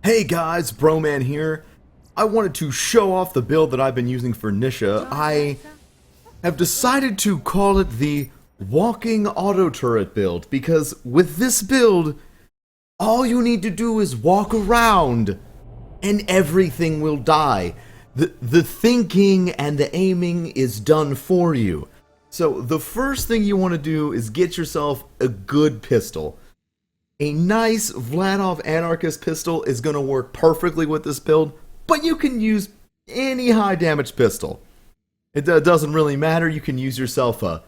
Hey guys, Broman here. I wanted to show off the build that I've been using for Nisha. I have decided to call it the Walking Auto Turret build because with this build, all you need to do is walk around and everything will die. The thinking and the aiming is done for you. So the first thing you want to do is get yourself a good pistol. A nice Vladov Anarchist pistol is going to work perfectly with this build, but you can use any high damage pistol. It doesn't really matter. You can use yourself a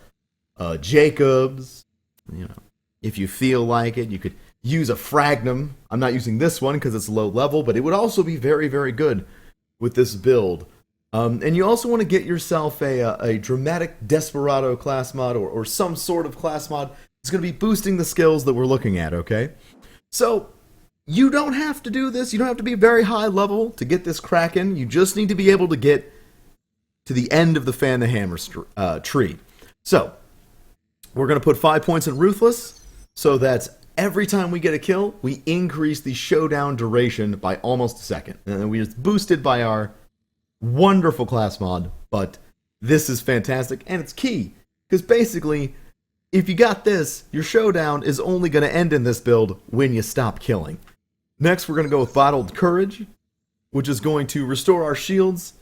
Jacobs, if you feel like it. You could use a Fragnum. I'm not using this one because it's low level, but it would also be very, very good with this build. And you also want to get yourself a Dramatic Desperado class mod or some sort of class mod. It's going to be boosting the skills that we're looking at, okay? So, you don't have to do this. You don't have to be very high level to get this cracking. You just need to be able to get to the end of the Fan the Hammer tree. So, we're going to put 5 points in Ruthless, so that every time we get a kill, we increase the showdown duration by almost a second. And then we just boosted by our wonderful class mod, but this is fantastic, and it's key, because basically, if you got this, your showdown is only going to end in this build when you stop killing. Next, we're going to go with Bottled Courage, which is going to restore our shields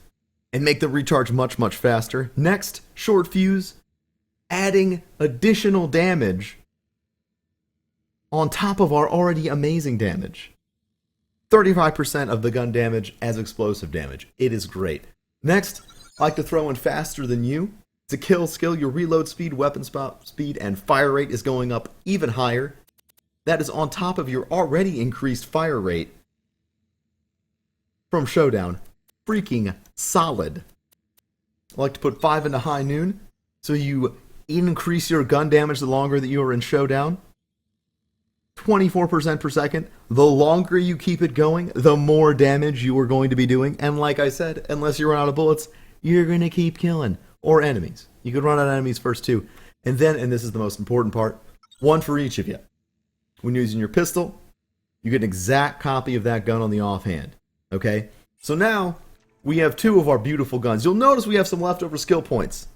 and make them recharge much, much faster. Next, Short Fuse, adding additional damage on top of our already amazing damage. 35% of the gun damage as explosive damage. It is great. Next, I like to throw in Faster Than You. It's a kill skill. Your reload speed, weapon speed, and fire rate is going up even higher. That is on top of your already increased fire rate from Showdown. Freaking solid. I like to put 5 into High Noon, so you increase your gun damage the longer that you are in Showdown. 24% per second. The longer you keep it going, the more damage you are going to be doing. And like I said, unless you run out of bullets, you're going to keep killing. Or enemies. You could run out of enemies first too. And then, and this is the most important part, 1 for each of you. When you're using your pistol, you get an exact copy of that gun on the offhand. Okay? So now, we have 2 of our beautiful guns. You'll notice we have some leftover skill points.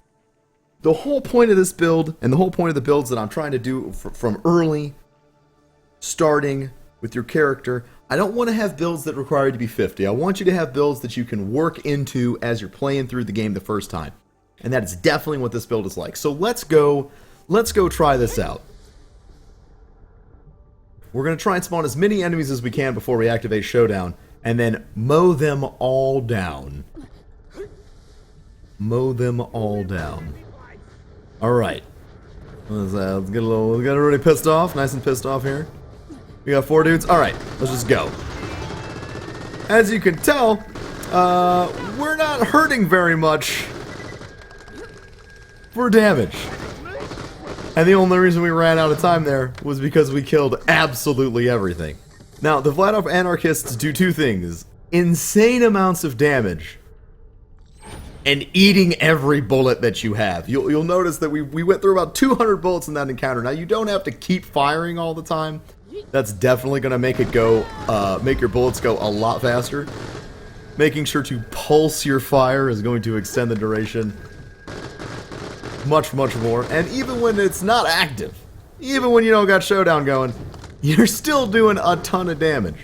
The whole point of this build, and the whole point of the builds that I'm trying to do from early, starting with your character, I don't want to have builds that require you to be 50. I want you to have builds that you can work into as you're playing through the game the first time. And that is definitely what this build is like. So let's go try this out. We're going to try and spawn as many enemies as we can before we activate Showdown, and then mow them all down. Mow them all down. Alright. Let's get everybody pissed off. Nice and pissed off here. We got 4 dudes. Alright, let's just go. As you can tell, we're not hurting very much for damage. And the only reason we ran out of time there was because we killed absolutely everything. Now, the Vladov Anarchists do 2 things. Insane amounts of damage and eating every bullet that you have. You'll notice that we went through about 200 bullets in that encounter. Now, you don't have to keep firing all the time. That's definitely going to make it go, make your bullets go a lot faster. Making sure to pulse your fire is going to extend the duration much, much more. And even when it's not active, even when you don't got Showdown going, you're still doing a ton of damage.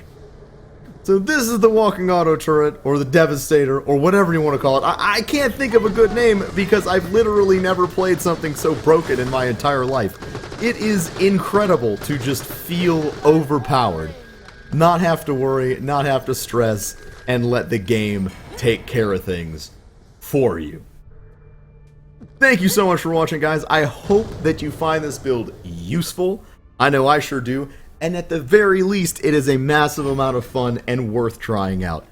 So this is the Walking Auto Turret, or the Devastator, or whatever you want to call it. I can't think of a good name because I've literally never played something so broken in my entire life. It is incredible to just feel overpowered, not have to worry, not have to stress, and let the game take care of things for you. Thank you so much for watching, guys. I hope that you find this build useful. I know I sure do. And at the very least, it is a massive amount of fun and worth trying out.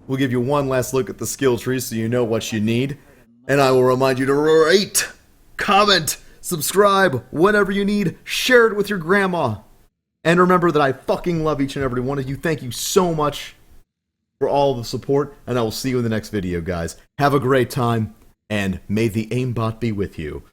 We'll give you one last look at the skill tree so you know what you need. And I will remind you to rate, comment, subscribe, whatever you need. Share it with your grandma. And remember that I fucking love each and every one of you. Thank you so much for all the support. And I will see you in the next video, guys. Have a great time. And may the aimbot be with you.